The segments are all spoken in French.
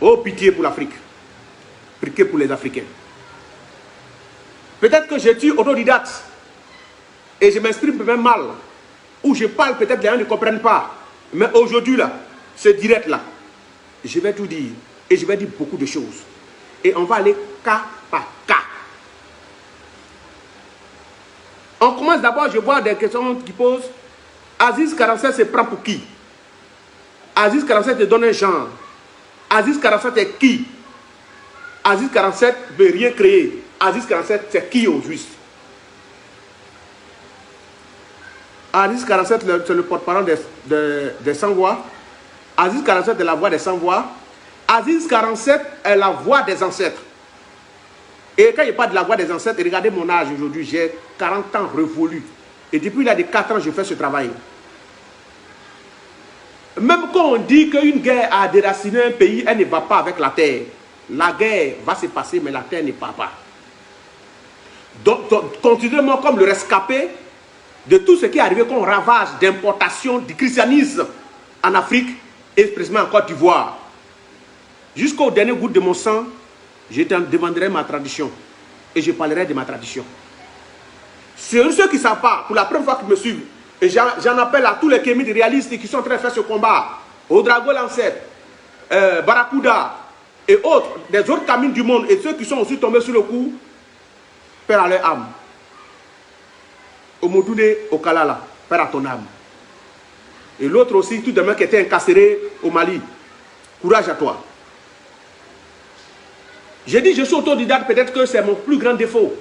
Oh, pitié pour l'Afrique. Pitié pour les Africains. Peut-être que je suis autodidacte et je m'exprime même mal. Ou je parle, peut-être les gens ne comprennent pas. Mais aujourd'hui, là, ce direct-là, je vais tout dire. Et je vais dire beaucoup de choses. Et on va aller cas par cas. On commence d'abord, je vois des questions qui posent. Aziz 47 se prend pour qui? Aziz 47 te donne un genre. Aziz 47 est qui? Aziz 47 ne veut rien créer. Aziz 47 c'est qui au juste? Aziz 47 c'est le porte-parole des sans-voix. Aziz 47 est la voix des sans-voix. Aziz 47 est la voix des ancêtres. Et quand je parle de la voix des ancêtres, regardez mon âge aujourd'hui, j'ai 40 ans révolus. Et depuis là de 4 ans, je fais ce travail. Même quand on dit qu'une guerre a déraciné un pays, elle ne va pas avec la terre. La guerre va se passer, mais la terre ne part pas. Donc considérez-moi comme le rescapé de tout ce qui est arrivé comme ravage d'importation du christianisme en Afrique et précisément en Côte d'Ivoire. Jusqu'au dernier goutte de mon sang, je te demanderai ma tradition et je parlerai de ma tradition. Ceux qui ne savent pas, pour la première fois qu'ils me suivent, et j'en appelle à tous les kémites réalistes qui sont en train de faire ce combat, au Drago Lancet, Barracuda et autres, des autres camines du monde, et ceux qui sont aussi tombés sur le coup, Père à leur âme. Au Modouné, au Kalala, Père à ton âme. Et l'autre aussi, tout de même qui était incarcéré au Mali, courage à toi. J'ai dit, je suis autodidacte, peut-être que c'est mon plus grand défaut.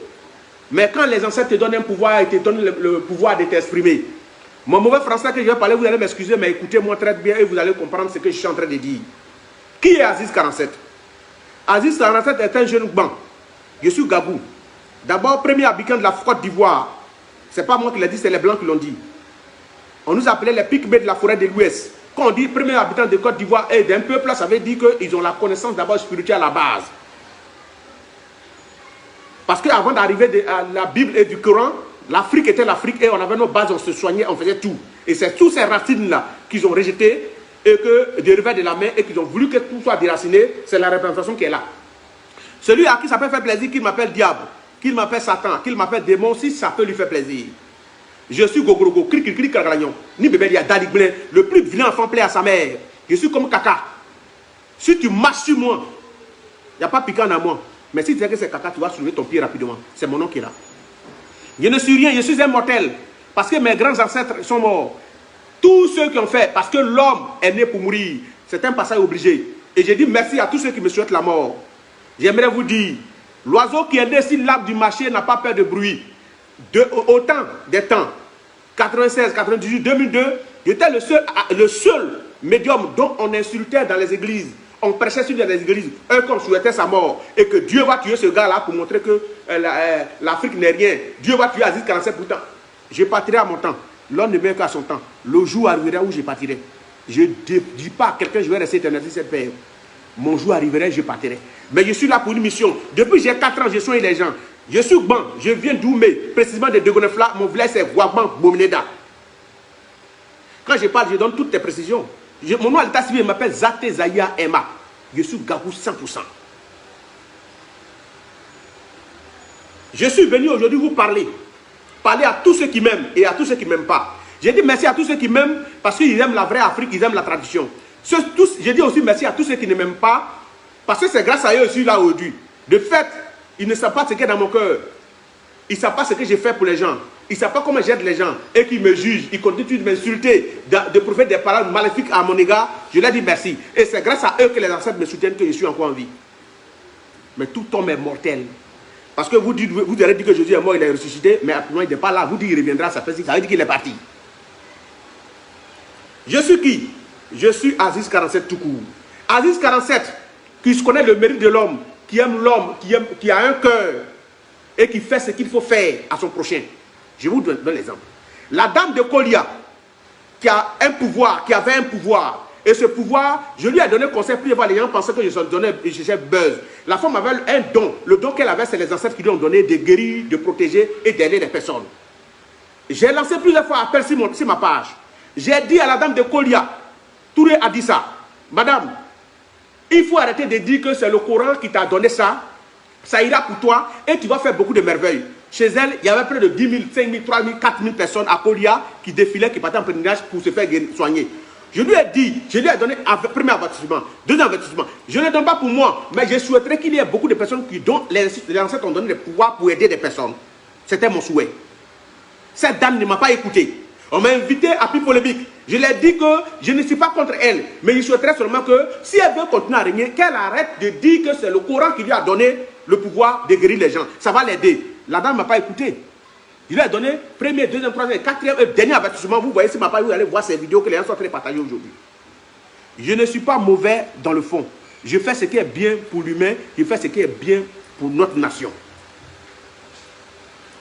Mais quand les ancêtres te donnent un pouvoir, ils te donnent le pouvoir de t'exprimer. Mon mauvais français que je vais parler, vous allez m'excuser, mais écoutez-moi très bien et vous allez comprendre ce que je suis en train de dire. Qui est Aziz 47? Aziz 47 est un jeune banc. Je suis Gabou. D'abord, premier habitant de la Côte d'Ivoire. Ce n'est pas moi qui l'ai dit, c'est les Blancs qui l'ont dit. On nous appelait les Pygmées de la forêt de l'Ouest. Quand on dit premier habitant de Côte d'Ivoire et d'un peuple, ça veut dire qu'ils ont la connaissance d'abord spirituelle à la base. Parce qu'avant d'arriver à la Bible et du Coran, l'Afrique était l'Afrique et on avait nos bases, on se soignait, on faisait tout. Et c'est toutes ces racines-là qu'ils ont rejetées et que des revers de la main et qu'ils ont voulu que tout soit déraciné. C'est la représentation qui est là. Celui à qui ça peut faire plaisir, qu'il m'appelle diable, qu'il m'appelle Satan, qu'il m'appelle démon, si ça peut lui faire plaisir. Je suis Gogorogo, cri, caragagnon, ni bébé dia, daligblin, le plus vilain enfant plaît à sa mère. Je suis comme caca. Si tu marches sur moi, il n'y a pas piquant à moi. Mais si tu sais que c'est caca, tu vas soulever ton pied rapidement. C'est mon nom qui est là. Je ne suis rien, je suis un mortel. Parce que mes grands ancêtres sont morts. Tous ceux qui ont fait, parce que l'homme est né pour mourir. C'est un passage obligé. Et je dis merci à tous ceux qui me souhaitent la mort. J'aimerais vous dire, l'oiseau qui est né sur l'arbre du marché n'a pas peur de bruit. Au temps des temps, 96, 98, 2002, j'étais le seul médium dont on insultait dans les églises. On prêchait sur les églises, eux qu'on souhaitait sa mort, et que Dieu va tuer ce gars-là pour montrer que l'Afrique n'est rien. Dieu va tuer Aziz 47 pourtant. Je partirai à mon temps. L'homme ne meurt qu'à son temps. Le jour arrivera où je partirai. Je ne dis pas à quelqu'un je vais rester éternel cette paix. Mon jour arriverait, je partirai. Mais je suis là pour une mission. Depuis j'ai 4 ans, je soigne les gens. Je suis bon, je viens d'Oumé, précisément de Degonefla. Mon village c'est Guaban Bomineda. Quand je parle, je donne toutes les précisions. Mon nom à l'état civil m'appelle Zate Zaya Emma. Je suis Gabou 100%. Je suis venu aujourd'hui vous parler. Parler à tous ceux qui m'aiment et à tous ceux qui ne m'aiment pas. J'ai dit merci à tous ceux qui m'aiment parce qu'ils aiment la vraie Afrique, ils aiment la tradition. J'ai dit aussi merci à tous ceux qui ne m'aiment pas parce que c'est grâce à eux que je suis là aujourd'hui. De fait, ils ne savent pas ce qu'il y a dans mon cœur. Ils ne savent pas ce que j'ai fait pour les gens. Ils ne savent pas comment j'aide les gens et qu'ils me jugent. Ils continuent de m'insulter, de prouver des paroles maléfiques à mon égard. Je leur dis merci. Et c'est grâce à eux que les ancêtres me soutiennent que je suis encore en vie. Mais tout homme est mortel. Parce que vous allez dire que Jésus est mort, il est ressuscité, mais actuellement il n'est pas là. Vous dites qu'il reviendra, ça veut dire qu'il est parti. Je suis qui? Je suis Aziz 47 tout court. Aziz 47, qui connaît le mérite de l'homme, qui aime l'homme, qui a un cœur et qui fait ce qu'il faut faire à son prochain. Je vous donne l'exemple. La dame de Kolia, qui a un pouvoir, qui avait un pouvoir, et ce pouvoir, je lui ai donné conseil pour voir les gens pensaient que je cherchais buzz. La femme avait un don. Le don qu'elle avait, c'est les ancêtres qui lui ont donné de guérir, de protéger et d'aider les personnes. J'ai lancé plusieurs fois appel sur ma page. J'ai dit à la dame de Kolia, Touré a dit ça, madame, Il faut arrêter de dire que c'est le Coran qui t'a donné ça. Ça ira pour toi et tu vas faire beaucoup de merveilles. Chez elle, il y avait près de 10 000, 5 000, 3 000, 4 000 personnes à Kolia qui défilaient, qui partaient en pèlerinage pour se faire soigner. Je lui ai dit, je lui ai donné un premier avertissement, deuxième avertissement. Je ne le donne pas pour moi, mais je souhaiterais qu'il y ait beaucoup de personnes dont les ancêtres ont donné le pouvoir pour aider des personnes. C'était mon souhait. Cette dame ne m'a pas écouté. On m'a invité à plus polémique. Je lui ai dit que je ne suis pas contre elle, mais je souhaiterais seulement que si elle veut continuer à régner, qu'elle arrête de dire que c'est le Coran qui lui a donné le pouvoir de guérir les gens. Ça va l'aider. La dame ne m'a pas écouté. Je lui ai donné premier, deuxième, troisième, quatrième et dernier avertissement. Vous voyez, si ma part, vous allez voir ces vidéos que les gens sont en train de partager aujourd'hui. Je ne suis pas mauvais dans le fond. Je fais ce qui est bien pour l'humain. Je fais ce qui est bien pour notre nation.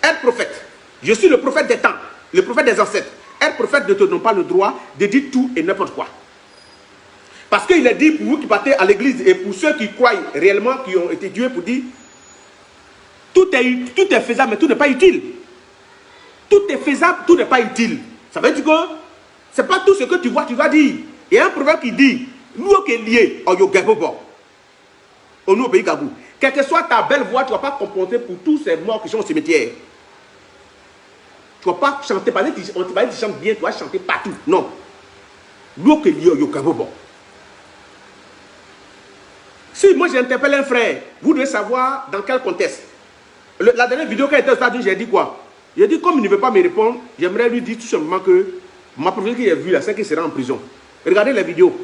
Être prophète. Je suis le prophète des temps, le prophète des ancêtres. Être prophète ne te donne pas le droit de dire tout et n'importe quoi. Parce qu'il est dit pour vous qui partez à l'église et pour ceux qui croient réellement, qui ont été tués, pour dire tout est faisable, mais tout n'est pas utile. Tout est faisable, tout n'est pas utile. Ça veut dire que ce n'est pas tout ce que tu vois, tu vas dire. Il y a un proverbe qui dit nous qui est lié au Yogabobo, au nom pays Gabou. Quelle que soit ta belle voix, tu ne vas pas comporter pour tous ces morts qui sont au cimetière. Tu ne vas pas chanter, parce que tu chantes bien, tu vas chanter partout. Non. Nous qui est lié au Yogabobo. Si moi j'interpelle un frère, vous devez savoir dans quel contexte. La dernière vidéo qui a été au stade, j'ai dit quoi? J'ai dit, comme il ne veut pas me répondre, j'aimerais lui dire tout simplement que ma professeur qu'il a vu là, c'est qu'il sera en prison. Regardez les vidéos.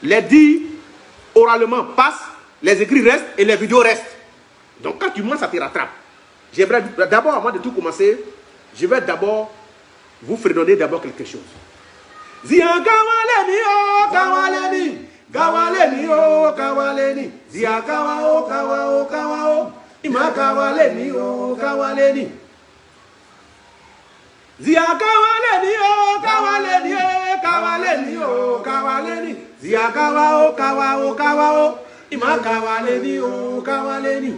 Les dits oralement passent, les écrits restent et les vidéos restent. Donc quand tu mens, ça te rattrape. J'aimerais d'abord, avant de tout commencer, je vais d'abord vous fredonner d'abord quelque chose. Zia kawaleni o kawaleni, kawaleni o kawaleni, zia kawa o kawa o kawa o, ima kawaleni o kawaleni. Zia kawaleni o kawaleni o kawaleni o kawaleni, zia kawa o kawa o, ima kawaleni o kawaleni.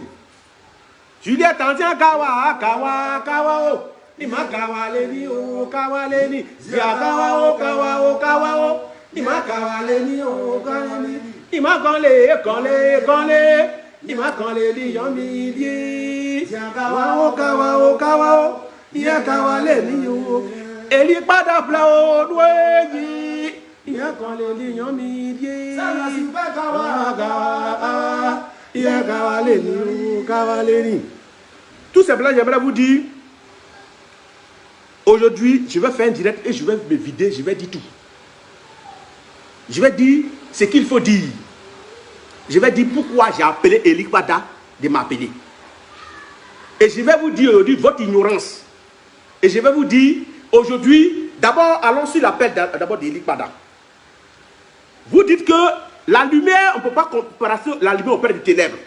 Juliette Tantia kawa kawa kawa o. Ima kawaleni o kawaleni, zia kawa o kawa o, ima kawaleni o kawaleni, ima kanle, ima kanle li yomi die, zia kawa o kawa o, iya kawaleni o, eli pada pla o dweji, iya kanle li yomi die, sana sipa kawa, iya kawaleni o kawaleni. Tout simplement, j'aimerais vous dire. Aujourd'hui, je vais faire un direct et je vais me vider, je vais dire tout. Je vais dire ce qu'il faut dire. Je vais dire pourquoi j'ai appelé Elie Bada de m'appeler. Et je vais vous dire aujourd'hui votre ignorance. Et je vais vous dire aujourd'hui, d'abord, allons sur l'appel d'abord d'Elie Bada. Vous dites que la lumière, on ne peut pas comparer la lumière au père des ténèbres.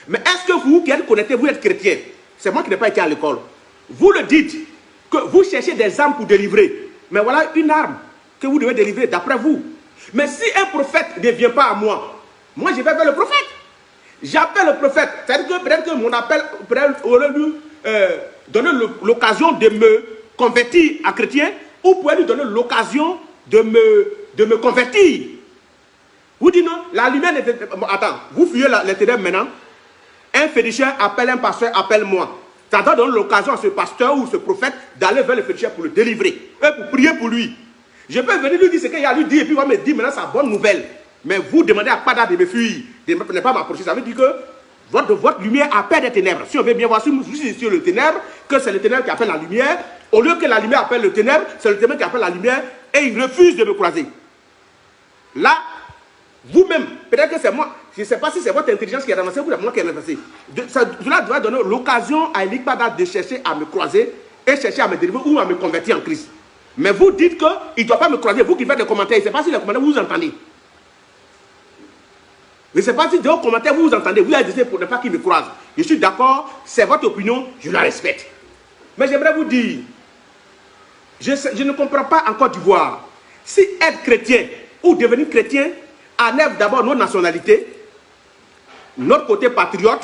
Mais est-ce que vous qui êtes connectés, vous êtes chrétien? C'est moi qui n'ai pas été à l'école. Vous le dites. Que vous cherchez des armes pour délivrer. Mais voilà une arme que vous devez délivrer d'après vous. Mais si un prophète ne vient pas à moi, moi je vais vers le prophète. J'appelle le prophète. C'est-à-dire que peut-être que mon appel aurait lui donner l'occasion de me convertir à chrétien, ou pourrait lui donner l'occasion de me convertir. Vous dites non, la lumière n'était pas... Attends, vous fuyez les ténèbres maintenant. Un féticheur appelle un pasteur, appelle-moi. Ça doit donner l'occasion à ce pasteur ou ce prophète d'aller vers le féticheur pour le délivrer. Et pour prier pour lui. Je peux venir lui dire ce qu'il y a à lui dire et puis il va me dire maintenant sa bonne nouvelle. Mais vous demandez à Pada de me fuir, de ne pas m'approcher. Ça veut dire que votre lumière appelle des ténèbres. Si on veut bien voir sur le ténèbre, que c'est le ténèbre qui appelle la lumière, au lieu que la lumière appelle le ténèbre, c'est le ténèbre qui appelle la lumière et il refuse de me croiser. Là, vous-même, peut-être que c'est moi, je ne sais pas si c'est votre intelligence qui est avancée ou moi qui est avancée. Cela doit donner l'occasion à Elie Bada de chercher à me croiser et chercher à me délivrer ou à me convertir en Christ. Mais vous dites qu'il ne doit pas me croiser, vous qui faites des commentaires, je ne sais pas si les commentaires vous entendez. Je ne sais pas si dans les commentaires vous entendez, vous avez dit pour ne pas qu'il me croise. Je suis d'accord, c'est votre opinion, je la respecte. Mais j'aimerais vous dire, je ne comprends pas en Côte d'Ivoire, si être chrétien ou devenir chrétien enlève d'abord notre nationalité, notre côté patriote.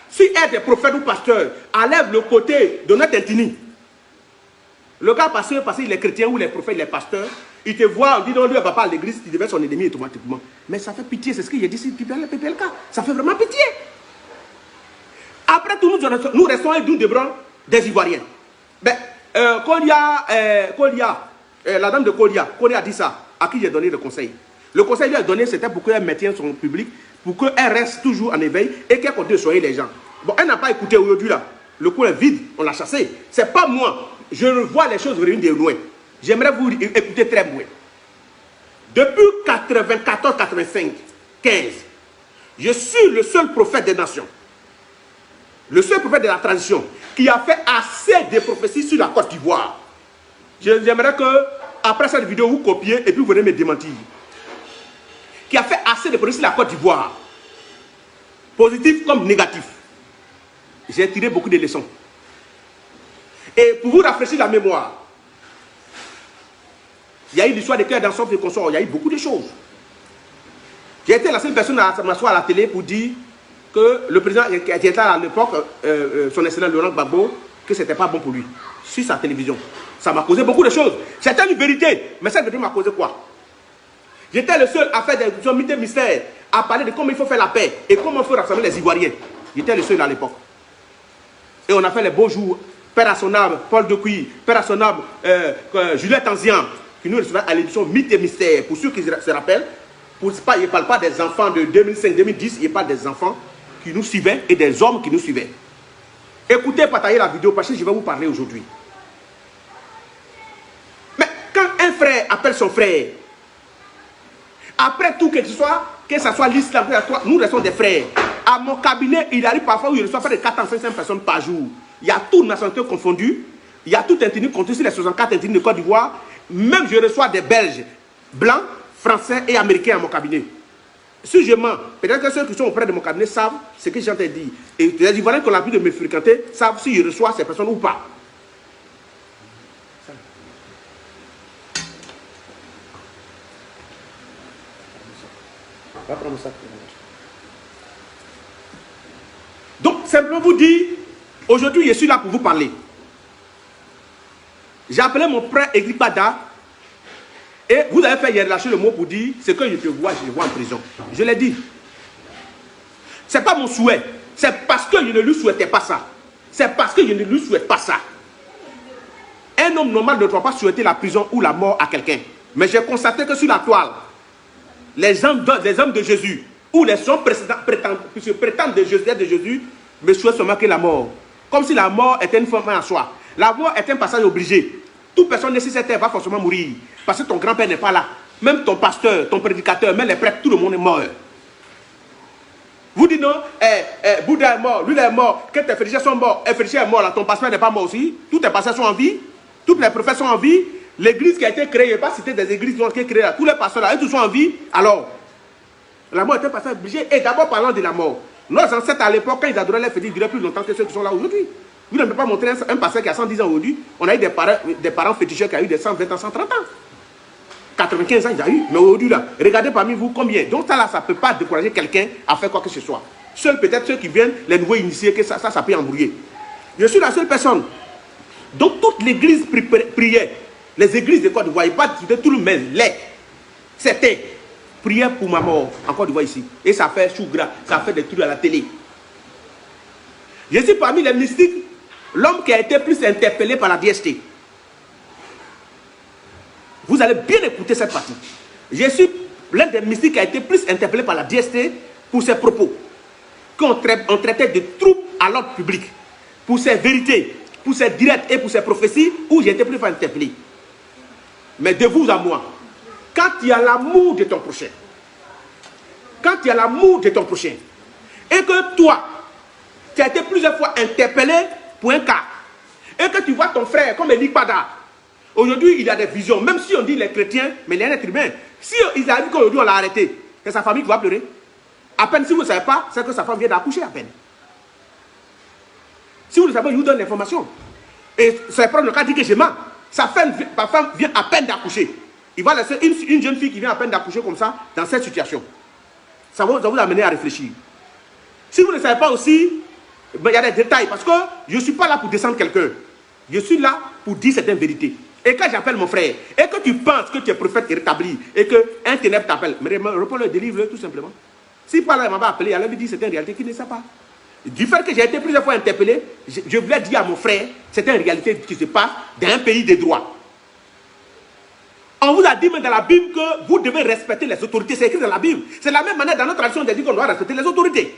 Si être des prophètes ou pasteurs enlève le côté de notre intini. Le gars parce qu'il est chrétien ou les prophètes, les pasteurs, il te voit, on dit non, lui, il ne va pas à l'église, il devient son ennemi automatiquement. Mais ça fait pitié, c'est ce qu'il a dit ici, PPLK. Ça fait vraiment pitié. Après tout, nous restons et nous devrons des Ivoiriens. Ben, la dame de Kolia a dit ça, à qui j'ai donné le conseil. Le conseil lui a donné, c'était pour qu'elle maintienne son public, pour qu'elle reste toujours en éveil et qu'elle continue de soigner les gens. Bon, elle n'a pas écouté aujourd'hui là. Le coin est vide, on l'a chassé. C'est pas moi. Je revois les choses venir de loin. J'aimerais vous écouter très loin. Depuis 94, 85, 15, je suis le seul prophète des nations. Le seul prophète de la tradition qui a fait assez de prophéties sur la Côte d'Ivoire. J'aimerais que, après cette vidéo, vous copiez et puis vous venez me démentir. Qui a fait assez de prophéties sur la Côte d'Ivoire. Positif comme négatif. J'ai tiré beaucoup de leçons. Et pour vous rafraîchir la mémoire, il y a eu l'histoire des cœurs d'ensemble et consorts. Il y a eu beaucoup de choses. J'ai été la seule personne à m'asseoir à la télé pour dire que le président qui était à l'époque, son excellent Laurent Gbagbo, que ce n'était pas bon pour lui. Sur sa télévision. Ça m'a causé beaucoup de choses. C'était une vérité. Mais cette vérité m'a causé quoi? J'étais le seul à faire des mythes mystères, à parler de comment il faut faire la paix et comment il faut rassembler les Ivoiriens. J'étais le seul à l'époque. Et on a fait les beaux jours. Père à son âme, Paul Decuy, Père à son âme, Juliette Tanzian, qui nous recevait à l'édition Mythes et Mystères. Pour ceux qui se rappellent, il ne parle pas des enfants de 2005-2010, il parle des enfants qui nous suivaient et des hommes qui nous suivaient. Écoutez, partagez la vidéo parce que je vais vous parler aujourd'hui. Mais quand un frère appelle son frère, après tout, que ce soit l'islam, nous restons des frères. À mon cabinet, il arrive parfois où il reçoit près de 400-500 personnes par jour. Il y a toutes nationalités confondues. Il y a tout interdit compté sur les 64 interdits de Côte d'Ivoire. Même je reçois des Belges, blancs, français et américains à mon cabinet. Si je mens, peut-être que ceux qui sont auprès de mon cabinet savent ce que j'entends dire. Et les Ivoiriens qui ont l'habitude de me fréquenter savent si je reçois ces personnes ou pas. Va prendre ça. Donc, simplement vous dire, aujourd'hui, je suis là pour vous parler. J'ai appelé mon frère Egripada et vous avez fait relâcher le mot pour dire ce que je te vois, je te vois en prison. Je l'ai dit. Ce n'est pas mon souhait. C'est parce que je ne lui souhaitais pas ça. C'est parce que je ne lui souhaite pas ça. Un homme normal ne doit pas souhaiter la prison ou la mort à quelqu'un. Mais j'ai constaté que sur la toile, les hommes de Jésus, ou les hommes qui se prétendent de Jésus, me souhaitent seulement que la mort. Comme si la mort était une forme en soi. La mort est un passage obligé. Toute personne nécessaire va forcément mourir. Parce que ton grand-père n'est pas là. Même ton pasteur, ton prédicateur, même les prêtres, tout le monde est mort. Vous dites non, Bouddha est mort, lui il est mort, que tes frères sont morts, et frères est mort, là, ton pasteur n'est pas mort aussi. Tous tes pasteurs sont en vie. Toutes les prophètes sont en vie. L'église qui a été créée, je ne vais pas citer des églises qui ont été créées là. Tous les pasteurs là, ils tous sont en vie. Alors, la mort est un passage obligé. Et d'abord parlant de la mort. Nos ancêtres à l'époque, quand ils adoraient les fétiches, ils duraient plus longtemps que ceux qui sont là aujourd'hui. Vous ne pouvez pas montrer un pasteur qui a 110 ans aujourd'hui. On a eu des parents féticheurs qui ont eu des 120 ans, 130 ans. 95 ans, il y a eu. Mais aujourd'hui, là, regardez parmi vous combien. Donc ça, là, ça ne peut pas décourager quelqu'un à faire quoi que ce soit. Seuls peut-être ceux qui viennent, les nouveaux initiés, que ça peut embrouiller. Je suis la seule personne. Donc toute l'église priait. Les églises de Côte d'Ivoire, il n'y a pas de tout le monde. C'était prière pour ma mort en Côte d'Ivoire ici. Et ça fait chou gras, ça fait des trucs à la télé. Je suis parmi les mystiques, l'homme qui a été plus interpellé par la DST. Vous allez bien écouter cette partie. Je suis l'un des mystiques qui a été plus interpellé par la DST pour ses propos. Qu'on traitait de troubles à l'ordre public. Pour ses vérités, pour ses directs et pour ses prophéties, où j'ai été plus interpellé. Mais de vous à moi, quand il y a l'amour de ton prochain, quand il y a l'amour de ton prochain, et que toi, tu as été plusieurs fois interpellé pour un cas, et que tu vois ton frère comme Elie Pada, aujourd'hui il a des visions, même si on dit les chrétiens, mais il est un être humain. Si il a vu qu'aujourd'hui on l'a arrêté, c'est sa famille qui va pleurer. À peine si vous ne savez pas, c'est que sa femme vient d'accoucher à peine. Si vous le savez, je vous donne l'information. Et c'est prendre le cas dit que je mens. Sa femme vient à peine d'accoucher. Il va laisser une jeune fille qui vient à peine d'accoucher comme ça, dans cette situation. Ça va vous amener à réfléchir. Si vous ne savez pas aussi, il y a des détails. Parce que je ne suis pas là pour descendre quelqu'un. Je suis là pour dire certaines vérités. Et quand j'appelle mon frère, et que tu penses que tu es prophète rétabli, et qu'un ténèbre t'appelle, mais réponds-le, délivre-le tout simplement. Si par là, il m'a appelé, elle m'a dit c'est une réalité qu'il ne sait pas. Du fait que j'ai été plusieurs fois interpellé, je voulais dire à mon frère, c'est une réalité qui se passe dans un pays des droits. On vous a dit même dans la Bible que vous devez respecter les autorités. C'est écrit dans la Bible. C'est la même manière dans notre tradition, on a dit qu'on doit respecter les autorités.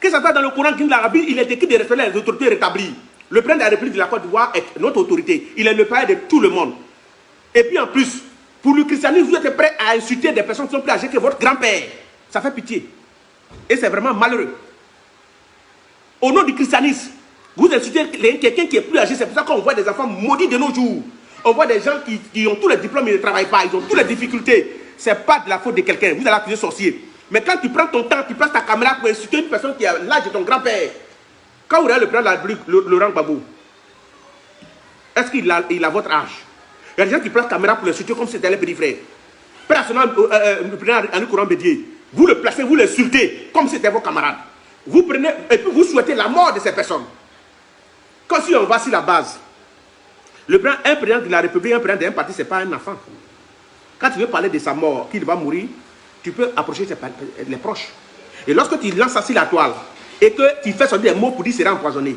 Que ce soit dans le Coran, dans la Bible, il est écrit de respecter les autorités rétablies. Le président de la République de la Côte d'Ivoire est notre autorité. Il est le père de tout le monde. Et puis en plus, pour le christianisme, vous êtes prêt à insulter des personnes qui sont plus âgées que votre grand-père. Ça fait pitié. Et c'est vraiment malheureux. Au nom du christianisme, vous insultez quelqu'un qui est plus âgé. C'est pour ça qu'on voit des enfants maudits de nos jours. On voit des gens qui ont tous les diplômes, ils ne travaillent pas, ils ont toutes les difficultés. Ce n'est pas de la faute de quelqu'un, vous allez accuser sorcier. Mais quand tu prends ton temps, tu places ta caméra pour insulter une personne qui a l'âge de ton grand-père, quand vous regardez le président de la République, Laurent Gbagbo, est-ce qu'il a votre âge? Il y a des gens qui placent la caméra pour l'insulter comme si c'était les petits frères. Le président Annie Courant Bédié, vous le placez, vous l'insultez comme si c'était vos camarades. Vous prenez, et puis vous souhaitez la mort de ces personnes. Quand si on va sur la base, un président de la République, un président d'un parti, ce n'est pas un enfant. Quand tu veux parler de sa mort, qu'il va mourir, tu peux approcher les proches. Et lorsque tu lances ça sur la toile, et que tu fais sortir des mots pour dire qu'il sera empoisonné,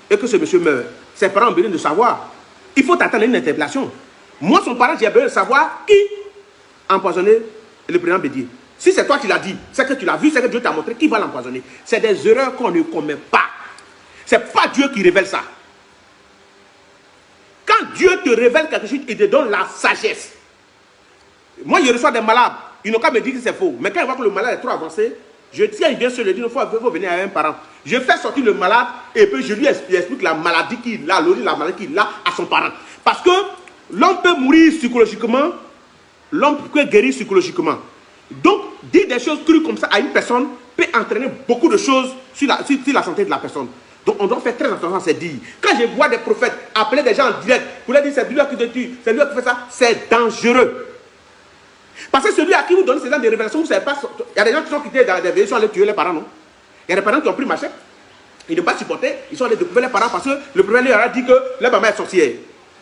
et que ce monsieur meurt, ses parents ont besoin de savoir. Il faut attendre une interpellation. Moi, son parent, j'ai besoin de savoir qui a empoisonné le président Bédié. Si c'est toi qui l'as dit, c'est que tu l'as vu, c'est que Dieu t'a montré qui va l'empoisonner. C'est des erreurs qu'on ne commet pas. Ce n'est pas Dieu qui révèle ça. Quand Dieu te révèle quelque chose, il te donne la sagesse. Moi, je reçois des malades. Ils n'ont qu'à me dire que c'est faux. Mais quand ils voient que le malade est trop avancé, je tiens, il vient se le dire, il faut venir à un parent. Je fais sortir le malade et puis je lui explique la maladie qu'il a, la maladie qu'il a à son parent. Parce que l'homme peut mourir psychologiquement, l'homme peut guérir psychologiquement. Donc, dire des choses crues comme ça à une personne peut entraîner beaucoup de choses sur la santé de la personne. Donc, on doit faire très attention à ces dires. Quand je vois des prophètes appeler des gens en direct pour leur dire c'est lui qui te tue, c'est lui qui fait ça, c'est dangereux. Parce que celui à qui vous donnez ces gens de révélations, vous ne savez pas. Il y a des gens qui sont quittés dans des veillées, ils sont allés tuer les parents, non? Il y a des parents qui ont pris machette, ils ne peuvent pas supporter, ils sont allés découvrir les parents parce que le premier leur a dit que leur maman est sorcière.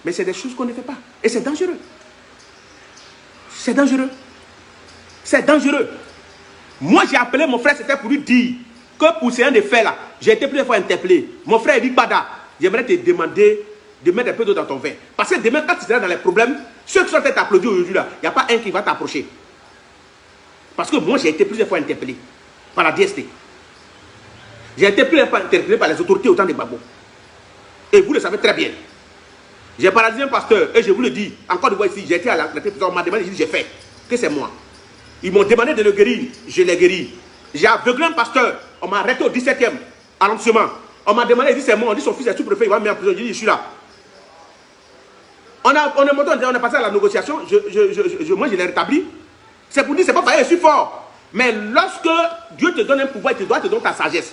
Mais c'est des choses qu'on ne fait pas. Et c'est dangereux. C'est dangereux. C'est dangereux. Moi, j'ai appelé mon frère, c'était pour lui dire que pour ces un des faits là, j'ai été plusieurs fois interpellé. Mon frère dit Bada, j'aimerais te demander de mettre un peu d'eau dans ton verre. Parce que demain, quand tu seras dans les problèmes, ceux qui sont en train d'applaudir aujourd'hui là, il n'y a pas un qui va t'approcher. Parce que moi, j'ai été plusieurs fois interpellé par la DST. J'ai été plusieurs fois interpellé par les autorités au temps de Gbagbo. Et vous le savez très bien. J'ai paralysé un pasteur, et je vous le dis, encore une fois ici, j'ai été à la retraite, on m'a demandé, j'ai fait, que c'est moi. Ils m'ont demandé de le guérir, je l'ai guéri. J'ai aveuglé un pasteur, on m'a arrêté au 17e arrondissement. On m'a demandé, il dit c'est moi, on dit son fils est sous-préfet, il va me mettre en prison, je dis je suis là. On est monté, on est passé à la négociation, moi je l'ai rétabli. C'est pour dire, c'est pas parce que je suis fort. Mais lorsque Dieu te donne un pouvoir, il doit te donner ta sagesse.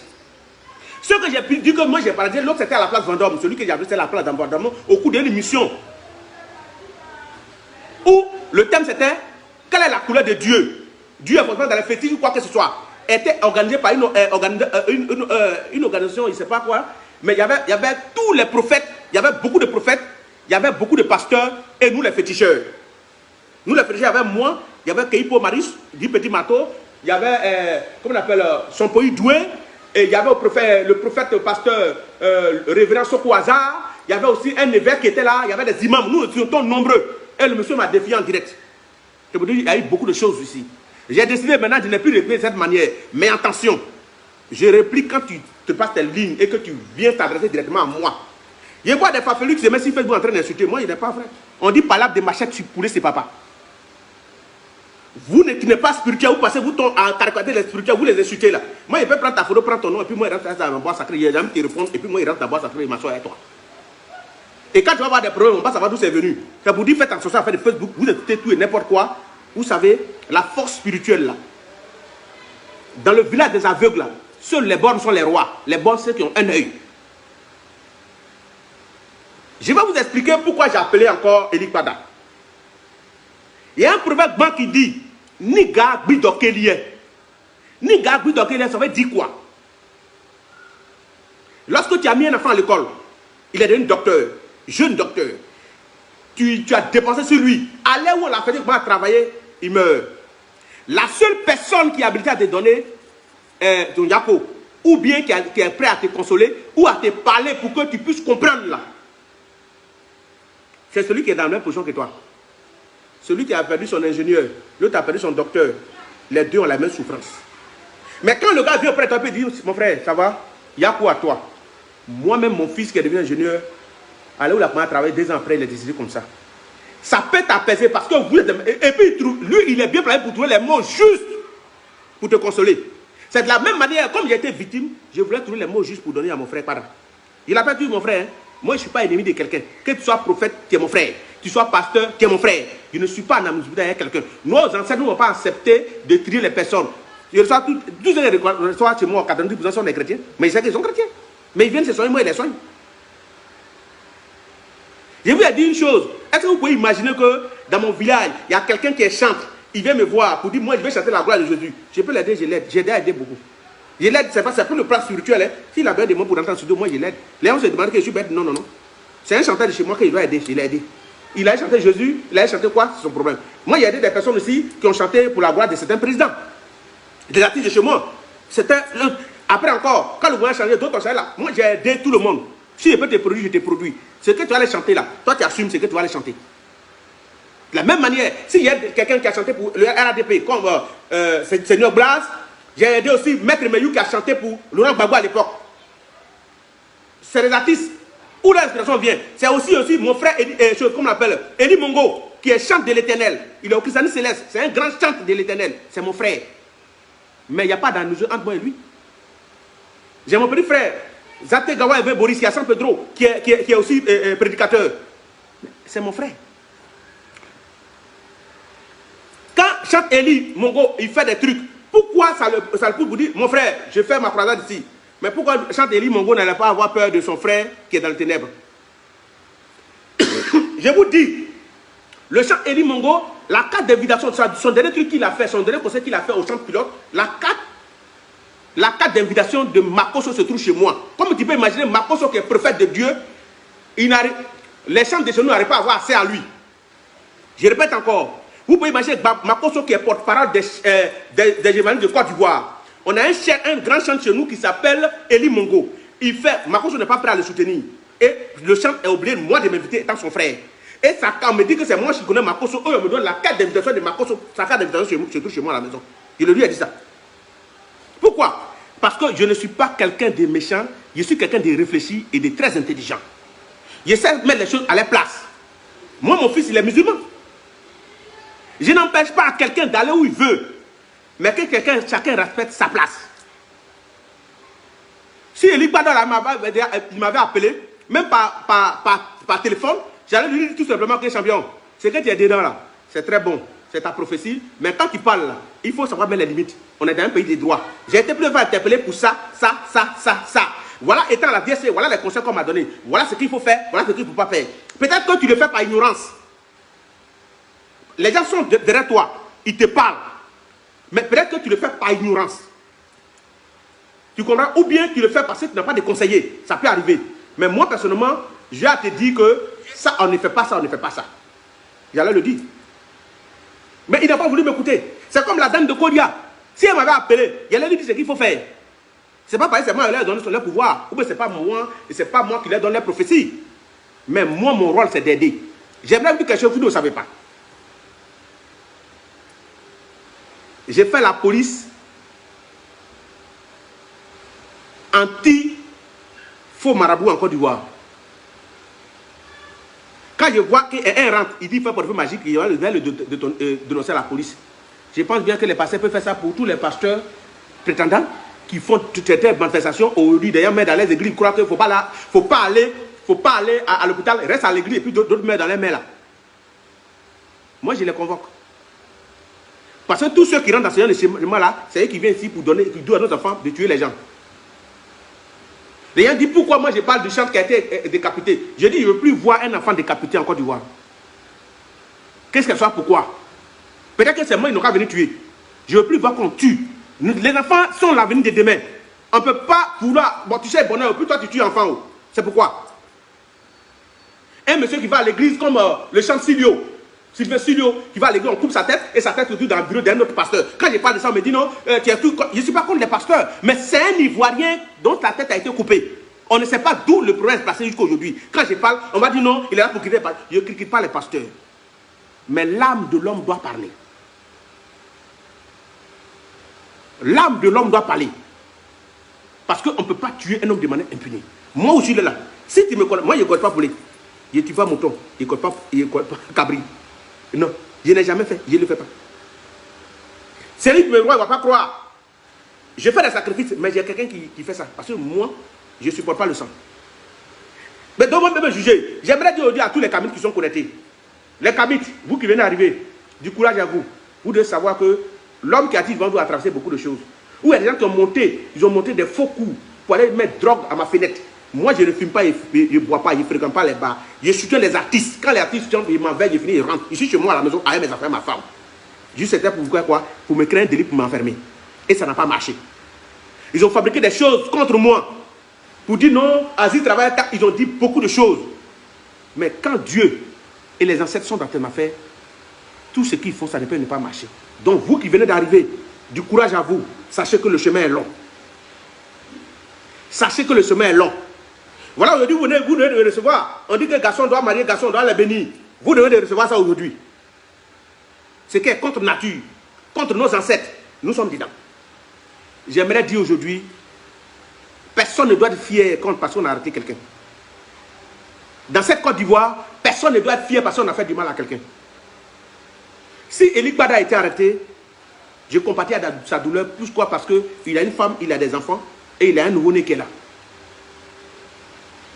Ce que j'ai pu dire que moi j'ai parlé, l'autre c'était à la place Vendôme, celui que j'ai appelé c'était la place Vendôme, au cours d'une émission. Où le thème c'était, quelle est la couleur de Dieu? Dieu est forcément dans les fétiches ou quoi que ce soit. Était organisé par une organisation, je ne sais pas quoi, mais il y avait tous les prophètes, il y avait beaucoup de prophètes, il y avait beaucoup de pasteurs et nous les féticheurs. Nous les féticheurs, il y avait moi, il y avait Keipo Maris, dit Petit Mato, il y avait, comment on appelle, Sompoï Doué, et il y avait le prophète pasteur révérend Soko Hazard, il y avait aussi un évêque qui était là, il y avait des imams, nous étions nombreux. Et le monsieur m'a défié en direct. Je vous dis, il y a eu beaucoup de choses ici. J'ai décidé maintenant de ne plus répliquer de cette manière. Mais attention, je réplique quand tu te passes tes lignes et que tu viens t'adresser directement à moi. Je vois des fafelus qui se mettent sur Facebook en train d'insulter. Moi, il n'est pas vrai. On dit palabre de machette sur poulet, c'est papa. Vous qui n'êtes pas spirituel, vous passez, vous tombez en caricature les spirituels, vous les insultez là. Moi, il peut prendre ta photo, prendre ton nom, et puis moi, il rentre dans ma boîte sacrée. Il jamais te répondre, et puis moi, il rentre dans la boîte sacrée, il m'assoit avec toi. Et quand tu vas avoir des problèmes, on va savoir d'où c'est venu. Ça vous dit, faites attention à faire de Facebook, vous écoutez tout et n'importe quoi. Vous savez, la force spirituelle là. Dans le village des aveugles là, seuls les bornes sont les rois. Les bornes, c'est ceux qui ont un œil. Je vais vous expliquer pourquoi j'ai appelé encore Eli Bada. Il y a un proverbe qui dit Niga Bidokelie. Niga Bidokelie, ça veut dire quoi? Lorsque tu as mis un enfant à l'école, il est devenu docteur, jeune docteur. tu as dépensé sur lui. À l'heure où on l'a fait commencer à travailler, il meurt. La seule personne qui est habilitée à te donner ton yapo, ou bien qui est prêt à te consoler, ou à te parler pour que tu puisses comprendre là, c'est celui qui est dans la même position que toi. Celui qui a perdu son ingénieur, l'autre a perdu son docteur. Les deux ont la même souffrance. Mais quand le gars vient auprès de toi et dit, mon frère, ça va, il y a quoi à toi? Moi-même, mon fils qui est devenu ingénieur, à l'heure où il a commencé à travailler 2 ans après, il est décidé comme ça. Ça peut t'apaiser parce que vous êtes... Et puis, lui, il est bien placé pour trouver les mots justes pour te consoler. C'est de la même manière, comme j'ai été victime, je voulais trouver les mots justes pour donner à mon frère. Pardon. Il a pas dit, mon frère, hein, moi je ne suis pas ennemi de quelqu'un. Que tu sois prophète, tu es mon frère. Tu sois pasteur, tu es mon frère. Je ne suis pas en amitié avec quelqu'un. Nos ancêtres n'ont pas accepté de trier les personnes. Je reçois tous les reçois chez moi, 90% sont des chrétiens. Mais ils savent qu'ils sont chrétiens. Mais ils viennent se soigner, moi ils les soignent. Je vous ai dit une chose. Est-ce que vous pouvez imaginer que dans mon village, il y a quelqu'un qui chante, il vient me voir pour dire, moi je vais chanter la gloire de Jésus. Je peux l'aider, je l'aide. J'ai aidé beaucoup. Je l'aide, c'est pour le plan spirituel. Hein. S'il a besoin de moi pour entendre sur deux, moi je l'aide. Les gens se demandent que je suis bête. Non, non, non. C'est un chanteur de chez moi qu'il doit aider. Je l'ai aidé. Il a chanté Jésus, il a chanté quoi? C'est son problème. Moi, il y a des personnes aussi qui ont chanté pour la gloire de certains présidents. Des artistes de chez moi. Après encore, quand le gouvernement a changé, d'autres ont changé là. Moi, j'ai aidé tout le monde. Si je peux te produire, je te produis. Ce que tu vas aller chanter là, toi tu assumes ce que tu vas aller chanter. De la même manière, s'il y a quelqu'un qui a chanté pour le RADP, comme Seigneur Blas, j'ai aidé aussi Maître Meyou qui a chanté pour Laurent Gbagbo à l'époque. C'est les artistes où l'inspiration vient. C'est aussi mon frère, comme on l'appelle, Eli Mongo, qui est chante de l'éternel. Il est au christianisme céleste. C'est un grand chante de l'éternel. C'est mon frère. Mais il n'y a pas d'analogie entre moi et lui. J'ai mon petit frère, Zate Gawa Eve Boris, qui est à San Pedro, qui est aussi prédicateur. C'est mon frère. Quand chante Eli Mongo, il fait des trucs. Pourquoi ça le pousse pour dire, mon frère, je fais ma croisade ici. Mais pourquoi chante Eli Mongo n'allait pas avoir peur de son frère qui est dans le ténèbre? Je vous dis, le chant Eli Mongo, la carte d'invitation, son dernier truc qu'il a fait, son dernier conseil qu'il a fait au chant pilote, la carte d'invitation de Makoso se trouve chez moi. Comme tu peux imaginer, Makoso qui est prophète de Dieu, les chants de chez nous n'arrivent pas à avoir accès à lui. Je répète encore, vous pouvez imaginer Makoso qui est porte-parole des évangélistes de Côte d'Ivoire. On a un grand chant chez nous qui s'appelle Eli Mongo. Makoso n'est pas prêt à le soutenir. Et le chant est obligé, moi, de m'inviter étant son frère. Et ça, quand on me dit que c'est moi qui connais Makoso, eux, on me donne la carte d'invitation de Makoso. Sa carte d'invitation se trouve chez moi à la maison. Je lui ai dit ça. Pourquoi? Parce que je ne suis pas quelqu'un de méchant, je suis quelqu'un de réfléchi et de très intelligent. Je sais mettre les choses à leur place. Moi, mon fils, il est musulman. Je n'empêche pas à quelqu'un d'aller où il veut. Mais que chacun respecte sa place. Si Eli Badal il m'avait appelé, même par téléphone, j'allais lui dire tout simplement que champion, ce que tu es dedans là, c'est très bon, c'est ta prophétie, mais quand tu parles là, il faut savoir mettre les limites. On est dans un pays des droits. J'ai été plus interpellé pour ça. Voilà étant la DSC, voilà les conseils qu'on m'a donnés. Voilà ce qu'il faut faire, voilà ce qu'il ne faut pas faire. Peut-être que tu le fais par ignorance. Les gens sont derrière toi, ils te parlent. Mais peut-être que tu le fais par ignorance. Tu comprends? Ou bien tu le fais parce que tu n'as pas de conseiller. Ça peut arriver. Mais moi, personnellement, j'ai à te dire que ça, on ne fait pas ça, on ne fait pas ça. J'allais le dire. Mais il n'a pas voulu m'écouter. C'est comme la dame de Kodia. Si elle m'avait appelé, il allait lui dire ce qu'il faut faire. C'est pas pareil, c'est moi qui leur donne leur pouvoir. Ou bien c'est pas moi, et c'est pas moi qui leur donne les prophéties. Mais moi, mon rôle, c'est d'aider. J'aimerais vous dire quelque chose que vous ne savez pas. J'ai fait la police anti-faux marabout en Côte d'Ivoire. Quand je vois qu'un rentre, il dit fait pour le feu magique, il va le dénoncer à la police. Je pense bien que les pasteurs peuvent faire ça pour tous les pasteurs prétendants qui font toutes ces manifestations aujourd'hui. D'ailleurs, mais dans les églises, ils croient qu'il ne faut pas aller à l'hôpital, reste à l'église et puis d'autres mettent dans les mains là. Moi, je les convoque. Parce que tous ceux qui rentrent dans ce genre de schéma-là, c'est eux qui viennent ici pour donner, qui disent à nos enfants de tuer les gens. Les gens disent pourquoi moi je parle du chant qui a été décapité. Je dis, je ne veux plus voir un enfant décapité en Côte d'Ivoire. Qu'est-ce qu'elle soit, pourquoi? Peut-être que c'est moi, ils n'ont qu'à venir tuer. Je ne veux plus voir qu'on tue. Les enfants sont l'avenir de demain. On ne peut pas vouloir. Bon, tu sais, bonheur, puis toi tu tues enfant. C'est pourquoi. Un monsieur qui va à l'église comme le chant Silio, Sylvain Silio, qui va à l'église, on coupe sa tête et sa tête se trouve dans le bureau d'un autre pasteur. Quand je parle de ça, on me dit non, tu es tout... Je ne suis pas contre les pasteurs, mais c'est un Ivoirien dont la tête a été coupée. On ne sait pas d'où le problème est passé jusqu'à aujourd'hui. Quand je parle, on va dire non, il est là pour critiquer. Je ne critique pas les pasteurs. Mais l'âme de l'homme doit parler. L'âme de l'homme doit parler. Parce qu'on ne peut pas tuer un homme de manière impunie. Moi aussi, je suis là. Si tu me connais, moi je ne connais pas poulet. Je ne tue pas mouton. Je ne connais pas cabri. Non, je n'ai jamais fait. Je ne le fais pas. Celui qui me voit, il ne va pas croire. Je fais des sacrifices, mais j'ai quelqu'un qui fait ça. Parce que moi, je ne supporte pas le sang. Mais donc, moi, me juger. J'aimerais dire aujourd'hui à tous les kamites qui sont connectés. Les kamites, vous qui venez d'arriver, du courage à vous. Vous devez savoir que l'homme qui a dit devant vous a traversé beaucoup de choses. Ou il y a des gens qui ont monté, ils ont monté des faux coups pour aller mettre drogue à ma fenêtre. Moi, je ne fume pas, je ne bois pas, je ne fréquente pas les bars. Je soutiens les artistes. Quand les artistes chantent, ils m'enverrent, je finis, ils rentrent. Ici, chez moi, à la maison, avec mes affaires, ma femme. Juste c'était pour quoi? Pour me créer un délit pour m'enfermer. Et ça n'a pas marché. Ils ont fabriqué des choses contre moi. Pour dire non, Aziz travaille, ils ont dit beaucoup de choses. Mais quand Dieu et les ancêtres sont dans tes affaires, tout ce qu'ils font, ça ne peut ne pas marcher. Donc vous qui venez d'arriver, du courage à vous, sachez que le chemin est long. Sachez que le chemin est long. Voilà, aujourd'hui, vous devez de recevoir. On dit que garçon doit marier, garçon doit les bénir. Vous devez de recevoir ça aujourd'hui. Ce qui est contre nature, contre nos ancêtres, nous sommes dedans. J'aimerais dire aujourd'hui, personne ne doit être fier parce qu'on a arrêté quelqu'un. Dans cette Côte d'Ivoire, personne ne doit être fier parce qu'on a fait du mal à quelqu'un. Si Elik Bada a été arrêté, je compatis à sa douleur. Pourquoi? Parce qu'il a une femme, il a des enfants et il a un nouveau-né qui est là.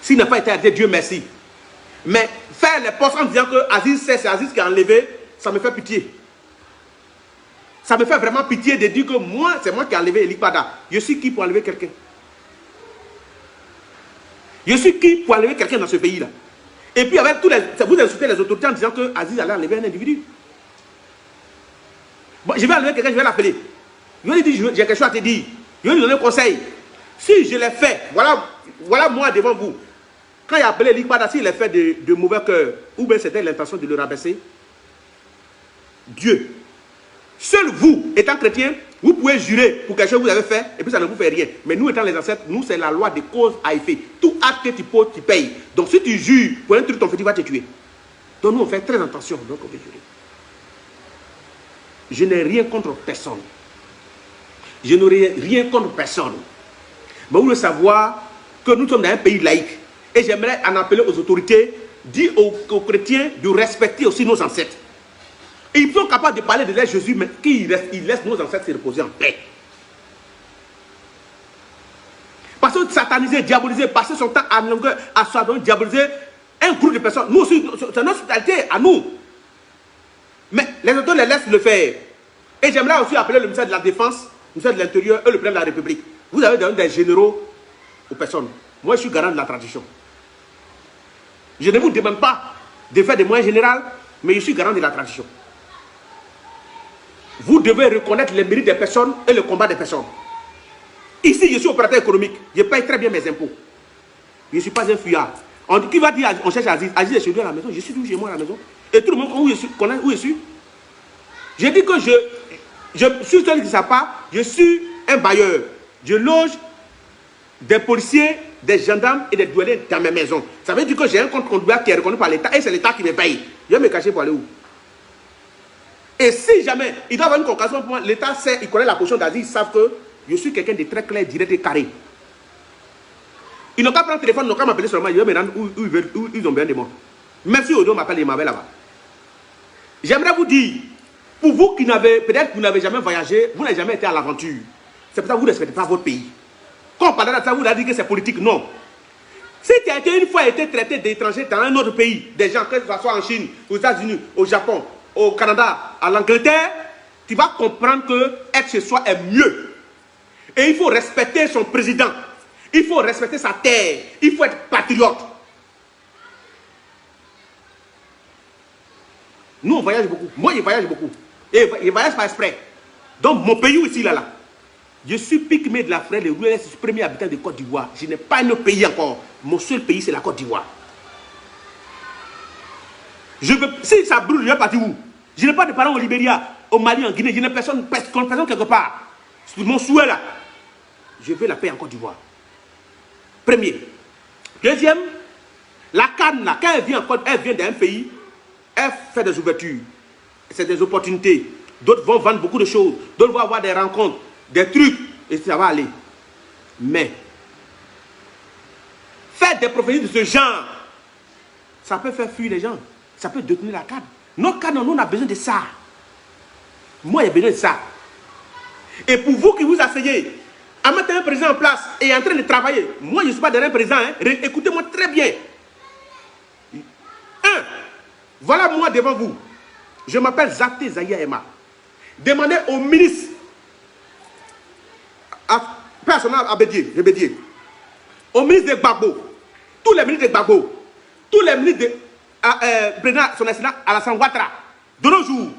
S'il n'a pas été arrêté, Dieu merci. Mais faire les postes en disant que Aziz, c'est Aziz qui a enlevé, ça me fait pitié. Ça me fait vraiment pitié de dire que moi, c'est moi qui ai enlevé Elik Bada. Je suis qui pour enlever quelqu'un? Je suis qui pour enlever quelqu'un dans ce pays-là? Et puis avec tous les... Vous insultez les autorités en disant que Aziz allait enlever un individu. Bon, je vais enlever quelqu'un, je vais l'appeler. Je vais lui dire, j'ai quelque chose à te dire. Je vais lui donner un conseil. Si je l'ai fait, voilà moi devant vous. Quand il a appelé Elik Bada, s'il est fait de mauvais cœur, ou bien c'était l'intention de le rabaisser, Dieu, seul vous, étant chrétien, vous pouvez jurer pour quelque chose que vous avez fait, et puis ça ne vous fait rien. Mais nous, étant les ancêtres, nous, c'est la loi de cause à effet. Tout acte que tu poses, tu payes. Donc si tu jures pour un truc, ton petit va te tuer. Donc nous, on fait très attention. Donc on veut jurer. Je n'ai rien contre personne. Je n'aurai rien contre personne. Mais vous devez savoir que nous sommes dans un pays laïque. Et j'aimerais en appeler aux autorités, dire aux chrétiens de respecter aussi nos ancêtres. Et ils sont capables de parler de leur Jésus, mais qu'ils laissent nos ancêtres se reposer en paix. Parce que sataniser, diaboliser, passer son temps à longueur, à soigner, diaboliser un groupe de personnes. Nous aussi, c'est notre spécialité à nous. Mais les autorités les laissent le faire. Et j'aimerais aussi appeler le ministère de la Défense, le ministère de l'Intérieur et le président de la République. Vous avez donné des généraux aux personnes. Moi, je suis garant de la tradition. Je ne vous demande pas de faire des moyens généraux, mais je suis garant de la tradition. Vous devez reconnaître les mérites des personnes et le combat des personnes. Ici, je suis opérateur économique. Je paye très bien mes impôts. Je ne suis pas un fuyard. Qui va dire, on cherche Aziz. Aziz est chez lui à la maison. Je suis toujours chez moi à la maison. Et tout le monde connaît où je suis. Je dis que je suis celui qui ne sait pas. Je suis un bailleur. Je loge des policiers, des gendarmes et des douaniers dans mes maisons. Ça veut dire que j'ai un compte contribuable qui est reconnu par l'État et c'est l'État qui me paye. Je vais me cacher pour aller où? Et si jamais il doit avoir une conclusion pour moi, l'État sait, il connaît la position d'Aziz, ils savent que je suis quelqu'un de très clair, direct et carré. Ils n'ont qu'à prendre le téléphone, ils n'ont qu'à m'appeler seulement, je vais me rendre où ils ont besoin de moi. Même si Odo m'appelle, il m'avait là-bas. J'aimerais vous dire, pour vous qui n'avez, peut-être vous n'avez jamais voyagé, vous n'avez jamais été à l'aventure. C'est pour ça que vous ne respectez pas votre pays. Quand on parle de ça, vous avez dit que c'est politique. Non. Si tu as été une fois été traité d'étranger dans un autre pays, des gens, que ce soit en Chine, aux États-Unis, au Japon, au Canada, à l'Angleterre, tu vas comprendre que être chez soi est mieux. Et il faut respecter son président. Il faut respecter sa terre. Il faut être patriote. Nous, on voyage beaucoup. Moi, je voyage beaucoup. Et je voyage par exprès. Donc, mon pays aussi, là. Je suis Pygmée de la Frère, le premier habitant de Côte d'Ivoire. Je n'ai pas un autre pays encore. Mon seul pays, c'est la Côte d'Ivoire. Si ça brûle, je vais partir où? Je n'ai pas de parents au Libéria, au Mali, en Guinée. Je n'ai personne quelque part. Mon souhait là. Je veux la paix en Côte d'Ivoire. Premier. Deuxième, la canne là, quand elle vient d'un pays, elle fait des ouvertures. C'est des opportunités. D'autres vont vendre beaucoup de choses. D'autres vont avoir des rencontres, des trucs. Et ça va aller. Mais, faire des prophéties de ce genre, ça peut faire fuir les gens. Ça peut détenir la canne. Notre canne, nous, on a besoin de ça. Moi, j'ai besoin de ça. Et pour vous qui vous asseyez, à mettre un président en place et en train de travailler, moi, je ne suis pas derrière un président. Hein. Écoutez-moi très bien. Voilà moi devant vous. Je m'appelle Zaté Zahia Emma. Demandez au ministre, personnel Abédié, au ministre de Gbagbo, tous les ministres de Gbagbo, tous les ministres de président son excellence Alassane Ouattara, de nos jours,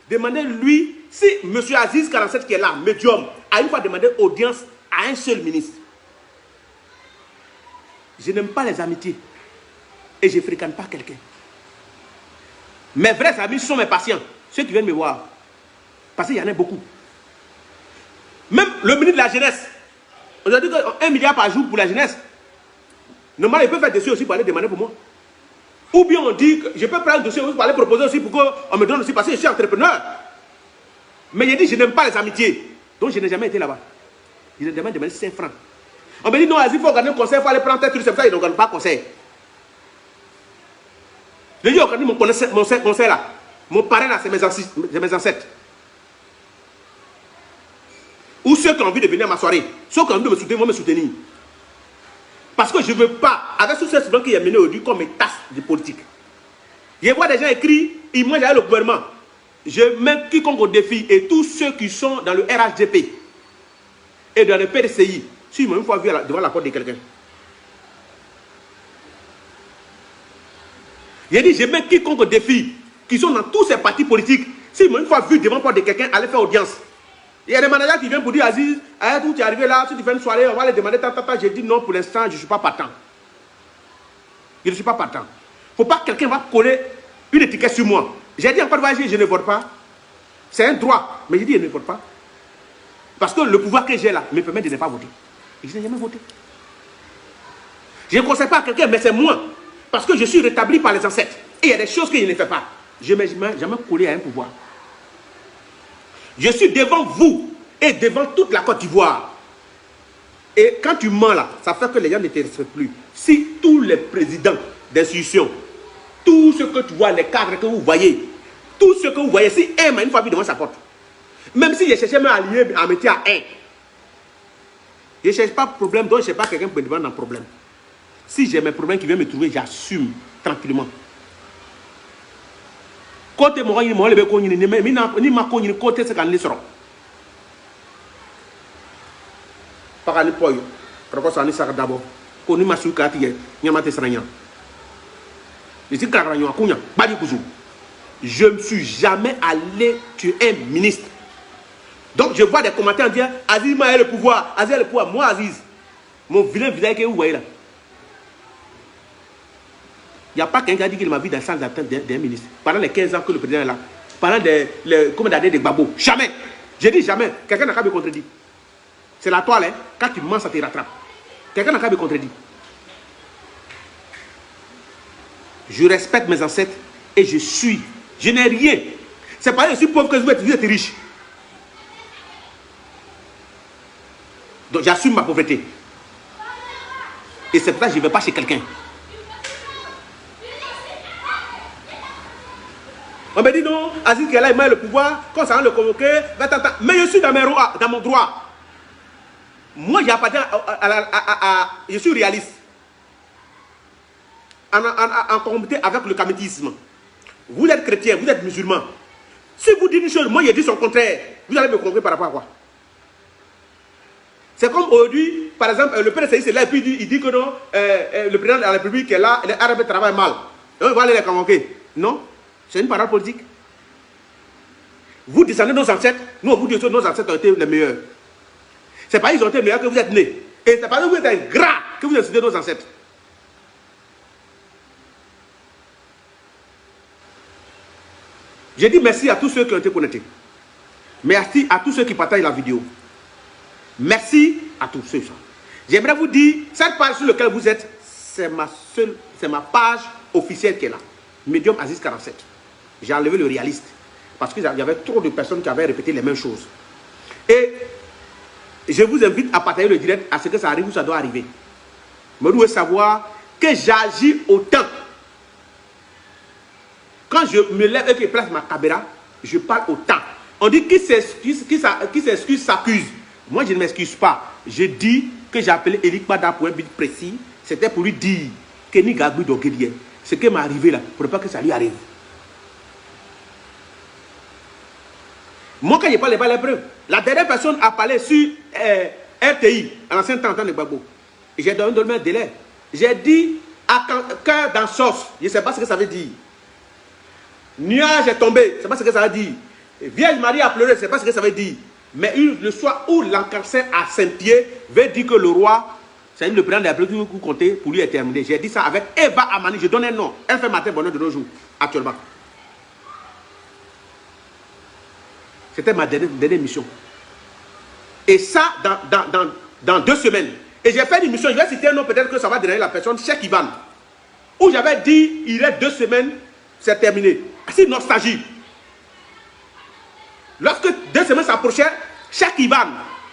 demandez-lui si M. Aziz 47 qui est là, médium, a une fois demandé audience à un seul ministre. Je n'aime pas les amitiés et je ne fréquente pas quelqu'un. Mes vrais amis sont mes patients, ceux qui viennent me voir. Parce qu'il y en a beaucoup. Même le ministre de la jeunesse, on a dit qu'1 milliard par jour pour la jeunesse. Normalement, il peut faire des dossiers aussi pour aller demander pour moi. Ou bien on dit que je peux prendre un dossier pour aller proposer aussi pour qu'on me donne aussi parce que je suis entrepreneur. Mais il dit je n'aime pas les amitiés. Donc je n'ai jamais été là-bas. Je n'ai jamais demandé 5 francs. On me dit non, il faut organiser un conseil, il faut aller prendre tel truc, c'est pour ça qu'ils n'organisent pas conseil. Je dis organise mon conseil là. Mon parrain là, c'est mes ancêtres. Ou ceux qui ont envie de venir à ma soirée. Ceux qui ont envie de me soutenir vont me soutenir. Parce que je ne veux pas, avec tout ce qui est mené aujourd'hui comme une tasse de politique. Je vois des gens écrits, ils mangent avec le gouvernement. Je mets quiconque au défi et tous ceux qui sont dans le RHDP et dans le PDCI, si ils m'ont une fois vu devant la porte de quelqu'un. J'ai dit, je mets quiconque au défi qui sont dans tous ces partis politiques, s'ils m'ont une fois vu devant la porte de quelqu'un, aller faire audience. Il y a des managers qui viennent pour dire, Aziz, où tu es arrivé là, si tu fais une soirée, on va les demander, J'ai dit non, pour l'instant, je ne suis pas partant. Je ne suis pas partant. Il ne faut pas que quelqu'un va coller une étiquette sur moi. J'ai dit encore, je ne vote pas. C'est un droit, mais j'ai dit, je ne vote pas. Parce que le pouvoir que j'ai là me permet de ne pas voter. Et je n'ai jamais voté. Je ne conseille pas à quelqu'un, mais c'est moi. Parce que je suis rétabli par les ancêtres. Et il y a des choses que je ne fais pas. Je ne m'ai jamais collé à un pouvoir. Je suis devant vous et devant toute la Côte d'Ivoire. Et quand tu mens là, ça fait que les gens ne te respectent plus. Si tous les présidents d'institutions, tout ce que tu vois, les cadres que vous voyez, tout ce que vous voyez, si un m'a une fois vu devant sa porte, même si je cherchais à allier, à mettre à un, je ne cherche pas de problème, donc je ne cherche pas quelqu'un pour me demander un problème. Si j'ai mes problèmes qui viennent me trouver, j'assume tranquillement. Côté moi, il m'a levé ni ma cogne, côté c'est quand il sera. Par les poils, parce que ça d'abord. Qu'on m'a su qu'à tirer, n'y a pas de srania. Je dis carrément, je ne suis jamais allé tuer un ministre. Donc je vois des commentaires dire Aziz m'a le pouvoir, Aziz a le pouvoir. Moi, Aziz, mon vilain visage que vous voyez là. Il n'y a pas quelqu'un qui a dit qu'il m'a vu dans la salle d'attente d'un ministre. Pendant les 15 ans que le président est là. Pendant combien d'années de Gbagbo. Jamais. J'ai dit jamais. Quelqu'un n'a qu'à me contredire. C'est la toile, hein. Quand tu mens, ça te rattrape. Quelqu'un n'a qu'à me contredire. Je respecte mes ancêtres et je suis. Je n'ai rien. C'est pas que je suis pauvre que vous êtes riche. Donc j'assume ma pauvreté. Et c'est pour ça que je ne vais pas chez quelqu'un. On me dit non, Aziz qui est là, il m'a le pouvoir, quand ça va le convoquer, mais je suis dans mon droit. Moi, j'appartiens je suis réaliste. En conformité avec le kamétisme. Vous êtes chrétien, vous êtes musulman. Si vous dites une chose, moi, je dis son contraire, vous allez me convaincre par rapport à quoi? C'est comme aujourd'hui, par exemple, le PDCI c'est là, et puis il dit que non, le président de la République est là, les Arabes travaillent mal. Donc, il va aller les convoquer. Non. C'est une parole politique. Vous descendez nos ancêtres, nous on vous dit que nos ancêtres ont été les meilleurs. C'est pas qu'ils ont été meilleurs que vous êtes nés. Et c'est pas que vous êtes un gras que vous insultez nos ancêtres. J'ai dit merci à tous ceux qui ont été connectés. Merci à tous ceux qui partagent la vidéo. Merci à tous ceux. J'aimerais vous dire, cette page sur laquelle vous êtes, c'est ma page officielle qui est là. Medium Aziz 47. J'ai enlevé le réaliste. Parce qu'il y avait trop de personnes qui avaient répété les mêmes choses. Et je vous invite à partager le direct à ce que ça arrive ou ça doit arriver. Mais vous devez savoir que j'agis autant. Quand je me lève et que je place ma caméra, je parle autant. On dit qui s'excuse s'accuse. Moi, je ne m'excuse pas. Je dis que j'ai appelé Eric Bada pour un but précis. C'était pour lui dire que ni Gabou Dogedie, ce qui m'est arrivé là, pour ne pas que ça lui arrive. Moi, quand je parle, pas les preuves. La dernière personne a parlé sur RTI, à l'ancien temps de Gbagbo. J'ai donné un délai. J'ai dit à cœur dans sauce. Je ne sais pas ce que ça veut dire. Nuage est tombé. Je ne sais pas ce que ça veut dire. Vierge Marie a pleuré. Je ne sais pas ce que ça veut dire. Mais le soir où l'encarcé à Saint-Pierre veut dire que le roi, c'est le président de la République qui comptait pour lui est terminé. J'ai dit ça avec Eva Amani. Je donne un nom. Elle fait matin bonheur de nos jours, actuellement. C'était ma dernière mission. Et ça, dans 2 semaines. Et j'ai fait une mission, je vais citer un nom, peut-être que ça va déranger la personne, Cheikh Ivan. Où j'avais dit, il reste 2 semaines, c'est terminé. C'est nostalgie. Lorsque 2 semaines s'approchaient, Cheikh Ivan,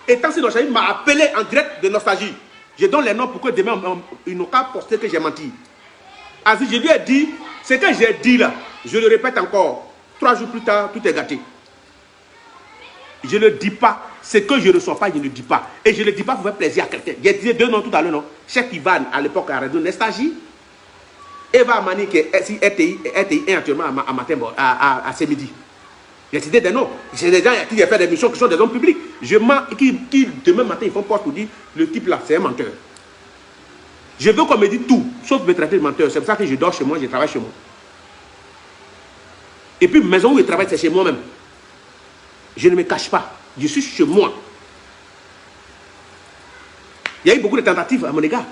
étant si nostalgie, m'a appelé en direct de nostalgie. Je donne les noms pour que demain, ils n'ont qu'à poster que j'ai menti. Aziz, je lui ai dit, ce que j'ai dit là, je le répète encore. 3 jours plus tard, tout est gâté. Je ne dis pas ce que je ne reçois pas, je ne dis pas. Et je ne dis pas pour faire plaisir à quelqu'un. J'ai dit 2 noms tout à l'heure, non. Cheikh Ivan, à l'époque, à Radio Nestagie. Eva Amani, qui est RTI actuellement à matin, à ce midi. J'ai cité des noms. J'ai des gens qui ont fait des missions qui sont des hommes publics. Qui demain matin, ils font poste pour dire le type là, c'est un menteur. Je veux qu'on me dise tout, sauf me traiter de menteur. C'est pour ça que je dors chez moi, je travaille chez moi. Et puis, maison où je travaille, c'est chez moi-même. Je ne me cache pas. Je suis chez moi. Il y a eu beaucoup de tentatives à mon égard.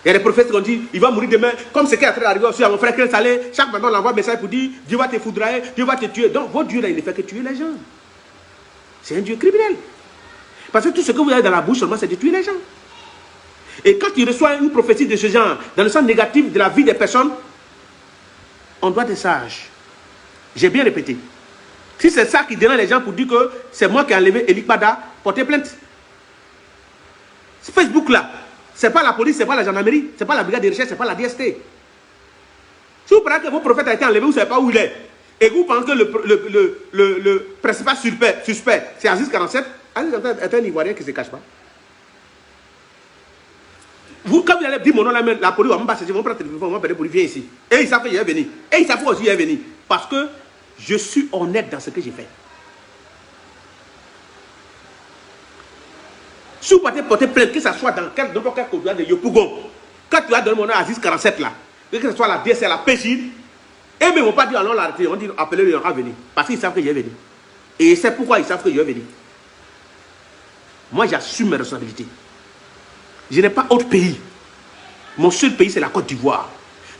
Il y a des prophètes qui ont dit, il va mourir demain, comme ce qui est en train d'arriver aussi à mon frère Ken Saleh. Chaque matin, on envoie un message pour dire, Dieu va te foudroyer, Dieu va te tuer. Donc, votre Dieu là, il ne fait que tuer les gens. C'est un Dieu criminel. Parce que tout ce que vous avez dans la bouche seulement, c'est de tuer les gens. Et quand il reçoit une prophétie de ce genre, dans le sens négatif de la vie des personnes, on doit être sage. J'ai bien répété. Si c'est ça qui dérange les gens pour dire que c'est moi qui ai enlevé Eric Bada, portez plainte. Ce Facebook là, c'est pas la police, c'est pas la gendarmerie, c'est pas la brigade de recherche, c'est pas la DST. Si vous pensez que votre prophète a été enlevé, vous ne savez pas où il est, et vous pensez que le principal suspect, c'est Aziz 47, Aziz 47 est un Ivoirien qui ne se cache pas. Vous, quand vous allez dire mon nom, la police va me passer, ils vont prendre le téléphone, ils vont appeler pour lui, viens ici. Et ils savent qu'il est venu. Et ils savent aussi qu'il est venu. Parce que je suis honnête dans ce que j'ai fait. Si vous partez porter plainte, que ce soit dans quel couloir de Yopougon, quand tu as donné mon nom à Aziz 47 là, que ce soit la DSL, la PJ, et même ils ne vont pas dire allons l'arrêter, on dit appelez-le, il va venir. Parce qu'ils savent que je vais venir. Et c'est pourquoi ils savent que je vais venir. Moi, j'assume mes responsabilités. Je n'ai pas autre pays. Mon seul pays, c'est la Côte d'Ivoire.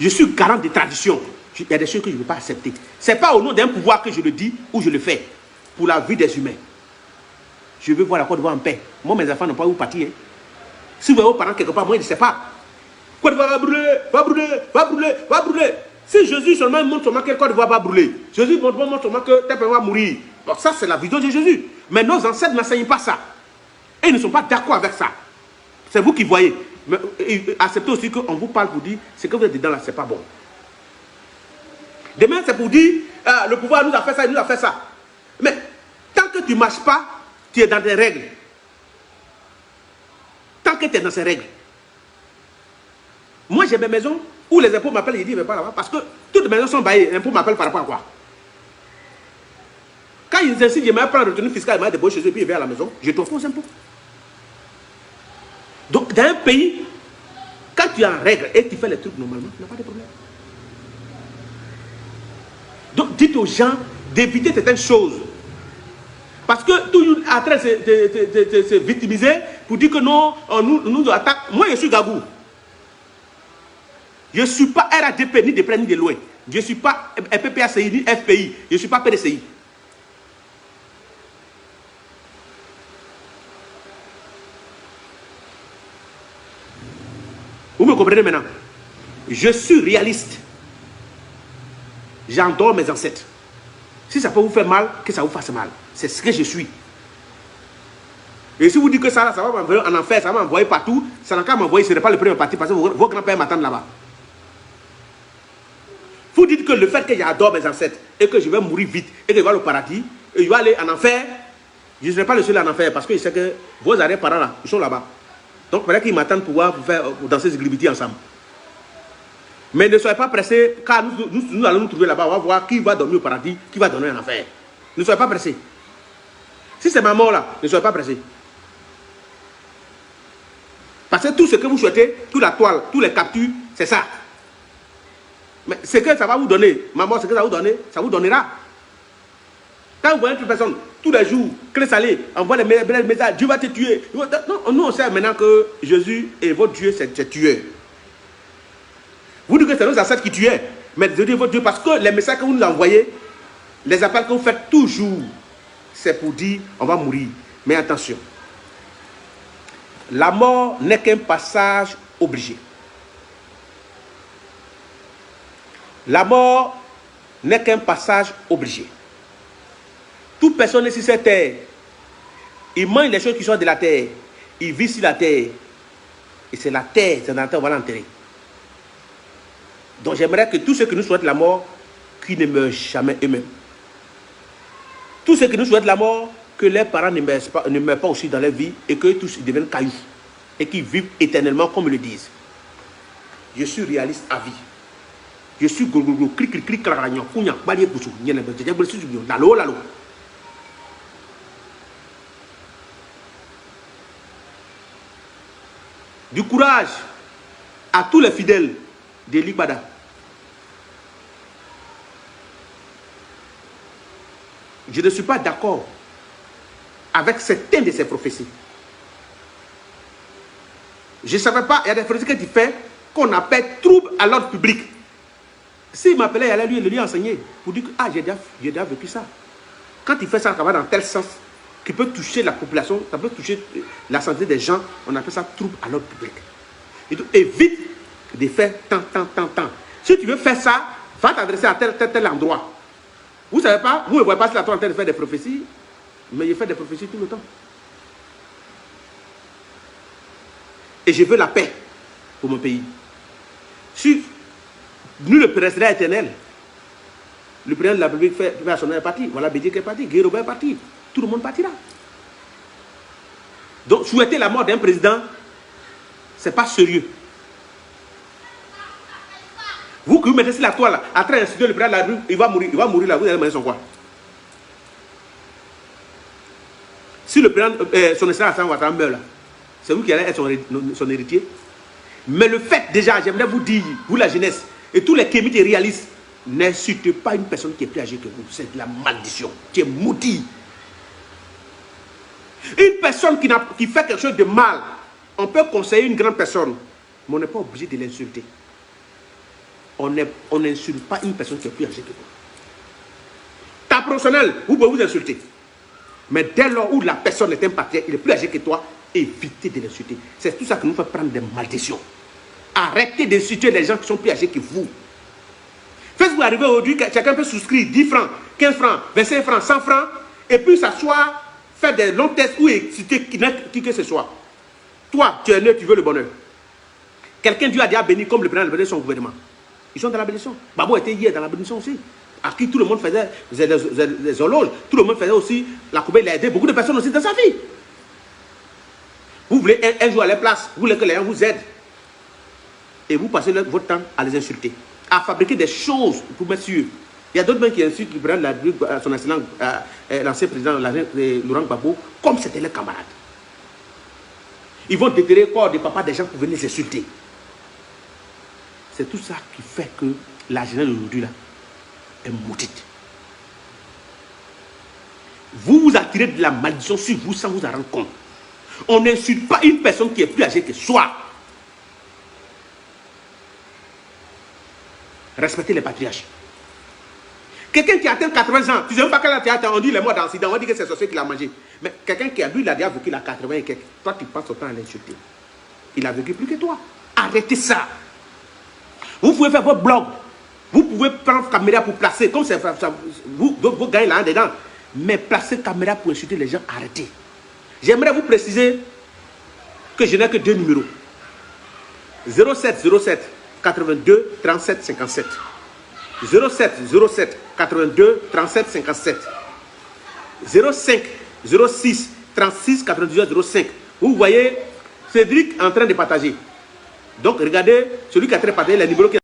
Je suis garant des traditions. Il y a des choses que je ne peux pas accepter. Ce n'est pas au nom d'un pouvoir que je le dis ou je le fais. Pour la vie des humains. Je veux voir la Côte d'Ivoire en paix. Moi, mes enfants n'ont pas où partir. Hein. Si vous voyez vos parents quelque part, moi, je ne sais pas. Côte d'Ivoire va brûler, va brûler, va brûler, va brûler. Si Jésus seulement montre seulement que Côte d'Ivoire va brûler, Jésus montre seulement que tel peuple va mourir. Donc ça, c'est la vision de Jésus. Mais nos ancêtres n'enseignent pas ça. Et ils ne sont pas d'accord avec ça. C'est vous qui voyez. Mais acceptez aussi qu'on vous parle pour dire ce que vous êtes dedans là, c'est pas bon. Demain, c'est pour dire le pouvoir nous a fait ça, il nous a fait ça. Mais tant que tu ne marches pas, tu es dans des règles. Tant que tu es dans ces règles. Moi, j'ai mes maisons où les impôts m'appellent et ils disent, ne vais pas là-bas. Parce que toutes les maisons sont baillées. Les impôts m'appellent par rapport à quoi? Quand ils incitent, je vais prendre retenue fiscale, ils m'ont débauché chez eux, puis ils viennent à la maison, je t'offre aux impôts. Donc, dans un pays, quand tu es en règle et tu fais les trucs normalement, tu n'as pas de problème. Donc, dites aux gens d'éviter certaines choses. Parce que tout le monde est en train de se victimiser pour dire que non, on nous attaque. Moi, je suis Gabou. Je ne suis pas RADP, ni de près, ni de loin. Je ne suis pas PPACI ni FPI. Je ne suis pas PDCI. Vous me comprenez maintenant? Je suis réaliste. J'endors mes ancêtres. Si ça peut vous faire mal, que ça vous fasse mal. C'est ce que je suis. Et si vous dites que ça va m'envoyer en enfer, ça va m'envoyer partout, ça n'a qu'à m'envoyer, ce n'est pas le premier parti parce que vos grands-pères m'attendent là-bas. Vous dites que le fait que j'adore mes ancêtres et que je vais mourir vite et que je vais aller au paradis et je vais aller en enfer, je ne serai pas le seul en enfer parce que je sais que vos arrière-parents là, ils sont là-bas. Donc, il faudrait qu'ils m'attendent pour pouvoir danser ce glibiti ensemble. Mais ne soyez pas pressés, car nous allons nous trouver là-bas. On va voir qui va dormir au paradis, qui va dormir en enfer. Ne soyez pas pressés. Si c'est ma mort là, ne soyez pas pressés. Parce que tout ce que vous souhaitez, toute la toile, tous les captures, c'est ça. Mais ce que ça va vous donner, ma mort, ce que ça va vous donner, ça vous donnera. Quand vous voyez une personne, tous les jours, clé salée, envoie les messages, Dieu va te tuer. Non, nous on sait maintenant que Jésus et votre Dieu, c'est tueur. Vous dites que c'est nos ancêtres qui tuaient. Mais je dis votre Dieu, parce que les messages que vous nous envoyez, les appels que vous faites toujours, c'est pour dire on va mourir. Mais attention, la mort n'est qu'un passage obligé. La mort n'est qu'un passage obligé. Toute personne sur cette terre, il mange les choses qui sont de la terre, il vit sur la terre, et c'est la terre, c'est dans la terre, on va l'enterrer. Donc j'aimerais que tous ceux qui nous souhaitent la mort, qu'ils ne meurent jamais eux-mêmes. Tous ceux qui nous souhaitent la mort, que leurs parents ne meurent pas aussi dans leur vie et que tous ils deviennent cailloux et qu'ils vivent éternellement comme ils le disent. Je suis réaliste à vie. Je suis gourgourgou, clic, cragnon, kounya, balié, bouchou, nyene, lalo, lalo. Du courage à tous les fidèles de l'Ibada. Je ne suis pas d'accord avec certaines de ces prophéties. Je ne savais pas, il y a des prophéties que tu fais qu'on appelle trouble à l'ordre public. S'il m'appelait, il allait lui enseigner pour dire que j'ai déjà vécu ça. Quand il fait ça, ça va dans tel sens qui peut toucher la population, ça peut toucher la santé des gens, on appelle ça trouble à l'ordre public. Et donc, évite de faire tant. Si tu veux faire ça, va t'adresser à tel endroit. Vous ne savez pas, vous ne voyez pas si la toi en train de faire des prophéties, mais je fais des prophéties tout le temps. Et je veux la paix pour mon pays. Si nous, le président éternel, le président de la République fait son parti, voilà Bédié qui est parti, Guy Robert est parti, tout le monde partira. Donc, souhaiter la mort d'un président, ce n'est pas sérieux. Vous qui vous mettez sur la toile, à train d'instituer le président de la République, il va mourir là, vous allez demander son quoi? Si le président, son excellence Alassane Ouattara meurt là, c'est vous qui allez être son héritier. Mais le fait, déjà, j'aimerais vous dire, vous la jeunesse, et tous les kémites et réalistes, n'insultez pas une personne qui est plus âgée que vous. C'est de la malédiction. Tu es maudit. Une personne qui fait quelque chose de mal, on peut conseiller une grande personne, mais on n'est pas obligé de l'insulter. On n'insulte pas une personne qui est plus âgée que vous. Ta professionnelle, vous pouvez vous insulter. Mais dès lors où la personne est un patriote, il est plus âgé que toi, évitez de l'insulter. C'est tout ça qui nous fait prendre des malédictions. Arrêtez d'insulter les gens qui sont plus âgés que vous. Faites-vous arriver aujourd'hui que chacun peut souscrire 10 francs, 15 francs, 25 francs, 100 francs, et puis s'asseoir, faire des longs tests ou exciter qui que ce soit. Toi, tu es né, tu veux le bonheur. Quelqu'un Dieu a déjà béni comme le président de son gouvernement. Ils sont dans la bénédiction. Babou était hier dans la bénédiction aussi. À qui tout le monde faisait des horloges, tout le monde faisait aussi la coupe, il a aidé beaucoup de personnes aussi dans sa vie. Vous voulez un jour à leur place, vous voulez que les gens vous aident. Et vous passez votre temps à les insulter, à fabriquer des choses pour mettre sur. Il y a d'autres gens qui insultent le président de la République, son excellent, l'ancien président Laurent Gbagbo, comme c'était leur camarade. Ils vont déterrer le corps des papas des gens pour venir les insulter. C'est tout ça qui fait que la jeunesse d'aujourd'hui là est maudite. Vous vous attirez de la malédiction sur vous sans vous en rendre compte. On n'insulte pas une personne qui est plus âgée que soi. Respectez les patriarches. Quelqu'un qui a atteint 80 ans, tu ne sais même pas quel âge tu as, on dit les morts d'accident, on dit que c'est sorcier qui l'a mangé. Mais quelqu'un qui a, lui, il a déjà vécu, il a 80 et quelques. Toi, tu passes ton temps à l'insulter. Il a vécu plus que toi. Arrêtez ça. Vous pouvez faire votre blog. Vous pouvez prendre caméra pour placer, comme c'est vous gagnez là dedans. Mais placer caméra pour insulter les gens, arrêtez. J'aimerais vous préciser que je n'ai que 2 numéros. 07 07 82 37 57. 07 07 82 37 57. 05 06 36 98 05. Vous voyez Cédric en train de partager. Donc regardez celui qui est en train de partager les numéros qui